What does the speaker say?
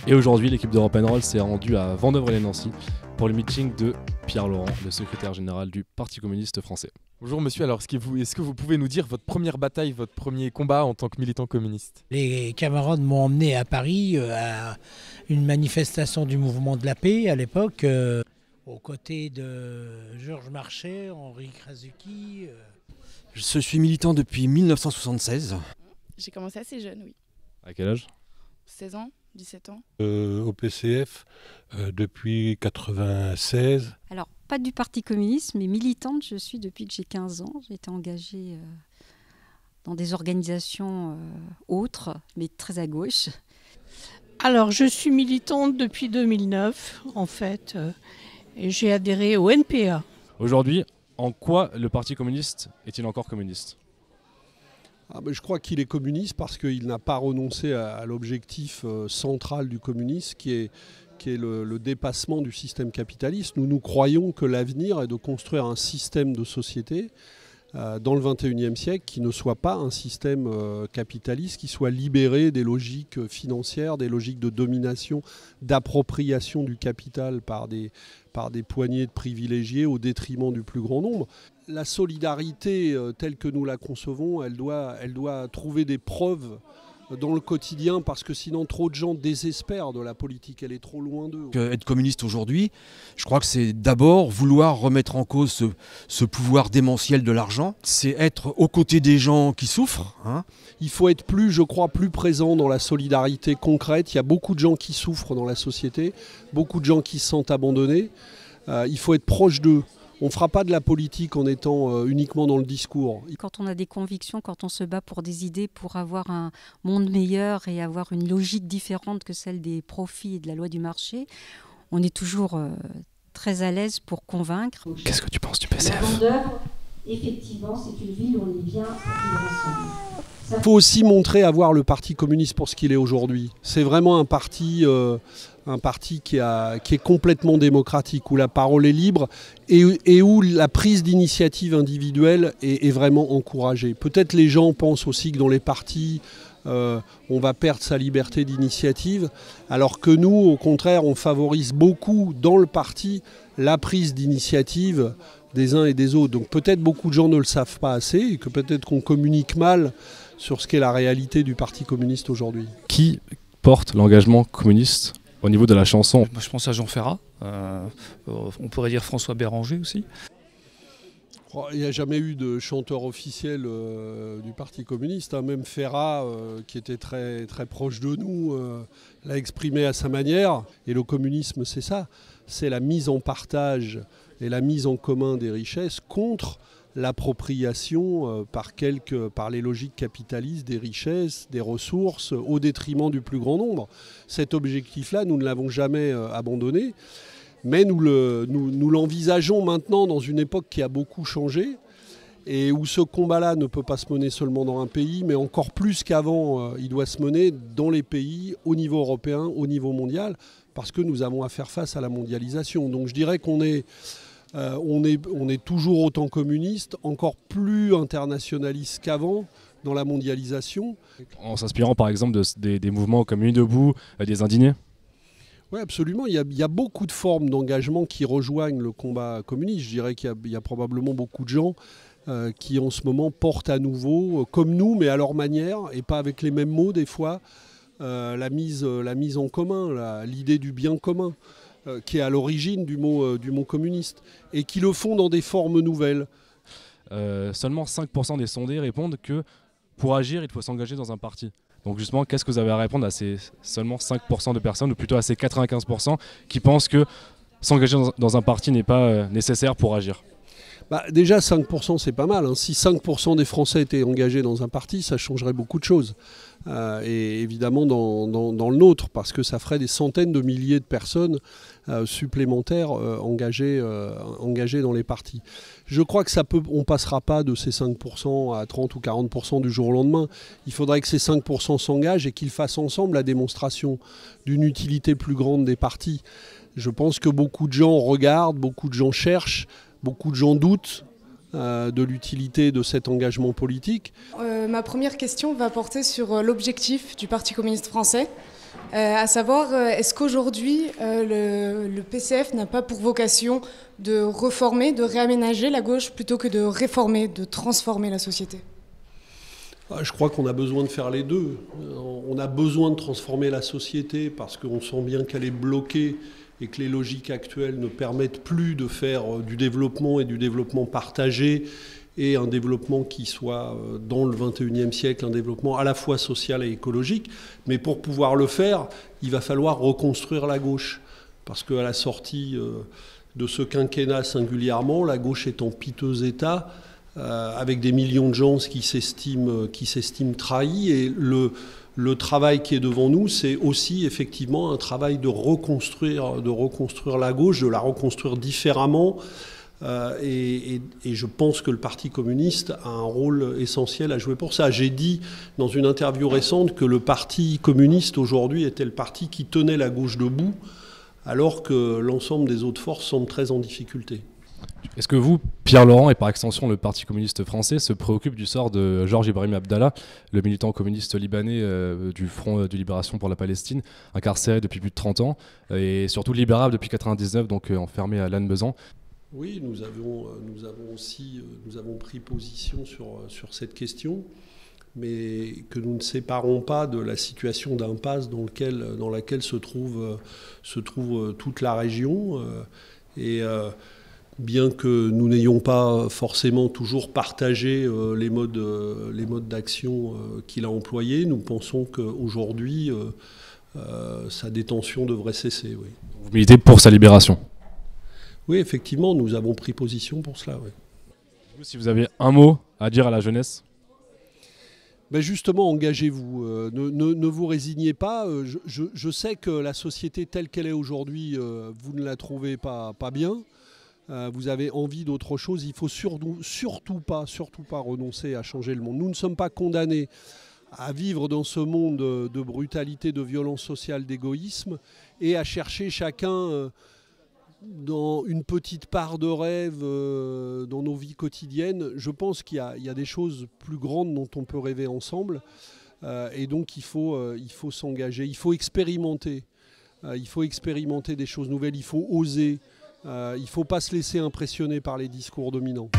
Et aujourd'hui, l'équipe d'Europe Roll s'est rendue à Vendôme-les-Nancy pour le meeting de Pierre Laurent, le secrétaire général du Parti communiste français. Bonjour monsieur, alors est-ce que vous pouvez nous dire votre première bataille, votre premier combat en tant que militant communiste? Les camarades m'ont emmené à Paris à une manifestation du mouvement de la paix à l'époque, aux côtés de Georges Marchais, Henri Krasuki. Je suis militant depuis 1976. J'ai commencé assez jeune, oui. À quel âge? 16 ans, 17 ans. Au PCF depuis 1996. Alors, pas du Parti communiste, mais militante, je suis depuis que j'ai 15 ans. J'ai été engagée dans des organisations autres, mais très à gauche. Alors, je suis militante depuis 2009, en fait, et j'ai adhéré au NPA. Aujourd'hui, en quoi le Parti communiste est-il encore communiste? Je crois qu'il est communiste parce qu'il n'a pas renoncé à l'objectif central du communisme qui est le dépassement du système capitaliste. Nous croyons que l'avenir est de construire un système de société dans le XXIe siècle qui ne soit pas un système capitaliste, qui soit libéré des logiques financières, des logiques de domination, d'appropriation du capital par des poignées de privilégiés au détriment du plus grand nombre. La solidarité telle que nous la concevons, elle doit trouver des preuves dans le quotidien parce que sinon trop de gens désespèrent de la politique, elle est trop loin d'eux. Être communiste aujourd'hui, je crois que c'est d'abord vouloir remettre en cause ce pouvoir démentiel de l'argent. C'est être aux côtés des gens qui souffrent. Il faut être plus présent dans la solidarité concrète. Il y a beaucoup de gens qui souffrent dans la société, beaucoup de gens qui se sentent abandonnés. Il faut être proche d'eux. On ne fera pas de la politique en étant uniquement dans le discours. Quand on a des convictions, quand on se bat pour des idées, pour avoir un monde meilleur et avoir une logique différente que celle des profits et de la loi du marché, on est toujours très à l'aise pour convaincre. Qu'est-ce que tu penses du PCF? Vendôme, effectivement, c'est une ville où on est bien pour vivre ensemble. Il faut aussi montrer à voir le Parti communiste pour ce qu'il est aujourd'hui. C'est vraiment un parti qui est complètement démocratique, où la parole est libre et où la prise d'initiative individuelle est vraiment encouragée. Peut-être les gens pensent aussi que dans les partis, on va perdre sa liberté d'initiative, alors que nous, au contraire, on favorise beaucoup dans le parti la prise d'initiative des uns et des autres. Donc peut-être beaucoup de gens ne le savent pas assez et que peut-être qu'on communique mal sur ce qu'est la réalité du Parti communiste aujourd'hui. Qui porte l'engagement communiste au niveau de la chanson? Je pense à Jean Ferrat, on pourrait dire François Béranger aussi. Il n'y a jamais eu de chanteur officiel du Parti communiste. Même Ferrat, qui était très, très proche de nous, l'a exprimé à sa manière. Et le communisme, c'est ça. C'est la mise en partage et la mise en commun des richesses contre l'appropriation par les logiques capitalistes des richesses, des ressources, au détriment du plus grand nombre. Cet objectif-là, nous ne l'avons jamais abandonné, mais nous l'envisageons maintenant dans une époque qui a beaucoup changé et où ce combat-là ne peut pas se mener seulement dans un pays, mais encore plus qu'avant, il doit se mener dans les pays, au niveau européen, au niveau mondial, parce que nous avons à faire face à la mondialisation. Donc je dirais qu'on est toujours autant communiste, encore plus internationaliste qu'avant dans la mondialisation. En s'inspirant par exemple des mouvements comme Nuit debout, des Indignés? Oui, absolument. Il y a beaucoup de formes d'engagement qui rejoignent le combat communiste. Je dirais qu'il y a probablement beaucoup de gens qui en ce moment portent à nouveau, comme nous, mais à leur manière, et pas avec les mêmes mots des fois, la mise en commun, l'idée du bien commun, qui est à l'origine du mot communiste, et qui le font dans des formes nouvelles. Seulement 5% des sondés répondent que pour agir, il faut s'engager dans un parti. Donc justement, qu'est-ce que vous avez à répondre à ces seulement 5% de personnes, ou plutôt à ces 95% qui pensent que s'engager dans un parti n'est pas nécessaire pour agir? Déjà 5% c'est pas mal. Si 5% des Français étaient engagés dans un parti, ça changerait beaucoup de choses. Et évidemment dans le nôtre, parce que ça ferait des centaines de milliers de personnes supplémentaires engagées dans les partis. Je crois que on ne passera pas de ces 5% à 30 ou 40% du jour au lendemain. Il faudrait que ces 5% s'engagent et qu'ils fassent ensemble la démonstration d'une utilité plus grande des partis. Je pense que beaucoup de gens regardent, beaucoup de gens cherchent, beaucoup de gens doutent de l'utilité de cet engagement politique. Ma première question va porter sur l'objectif du Parti communiste français. À savoir, est-ce qu'aujourd'hui, le PCF n'a pas pour vocation de reformer, de réaménager la gauche plutôt que de réformer, de transformer la société ? Je crois qu'on a besoin de faire les deux. On a besoin de transformer la société parce qu'on sent bien qu'elle est bloquée et que les logiques actuelles ne permettent plus de faire du développement et du développement partagé et un développement qui soit, dans le XXIe siècle, un développement à la fois social et écologique. Mais pour pouvoir le faire, il va falloir reconstruire la gauche. Parce qu'à la sortie de ce quinquennat singulièrement, la gauche est en piteux état, avec des millions de gens qui s'estiment trahis. Et le travail qui est devant nous, c'est aussi effectivement un travail de reconstruire la gauche, de la reconstruire différemment. Et je pense que le Parti communiste a un rôle essentiel à jouer pour ça. J'ai dit dans une interview récente que le Parti communiste aujourd'hui était le parti qui tenait la gauche debout, alors que l'ensemble des autres forces semblent très en difficulté. Est-ce que vous, Pierre Laurent, et par extension le Parti communiste français, se préoccupe du sort de Georges Ibrahim Abdallah, le militant communiste libanais du Front de libération pour la Palestine, incarcéré depuis plus de 30 ans, et surtout libérable depuis 1999, donc enfermé à Lannemezan? Oui, nous avons pris position sur cette question, mais que nous ne séparons pas de la situation d'impasse dans laquelle se trouve toute la région. Bien que nous n'ayons pas forcément toujours partagé les modes d'action qu'il a employés, nous pensons qu'aujourd'hui, sa détention devrait cesser. Oui. Vous militez pour sa libération? Oui, effectivement, nous avons pris position pour cela. Oui. Si vous avez un mot à dire à la jeunesse? Ben justement, engagez-vous. Ne vous résignez pas. Je sais que la société telle qu'elle est aujourd'hui, vous ne la trouvez pas bien. Vous avez envie d'autre chose. Il ne faut surtout pas renoncer à changer le monde. Nous ne sommes pas condamnés à vivre dans ce monde de brutalité, de violence sociale, d'égoïsme, et à chercher chacun dans une petite part de rêve dans nos vies quotidiennes. Je pense qu'il y a des choses plus grandes dont on peut rêver ensemble. Et donc il faut s'engager, il faut expérimenter. Il faut expérimenter des choses nouvelles, il faut oser. Il ne faut pas se laisser impressionner par les discours dominants.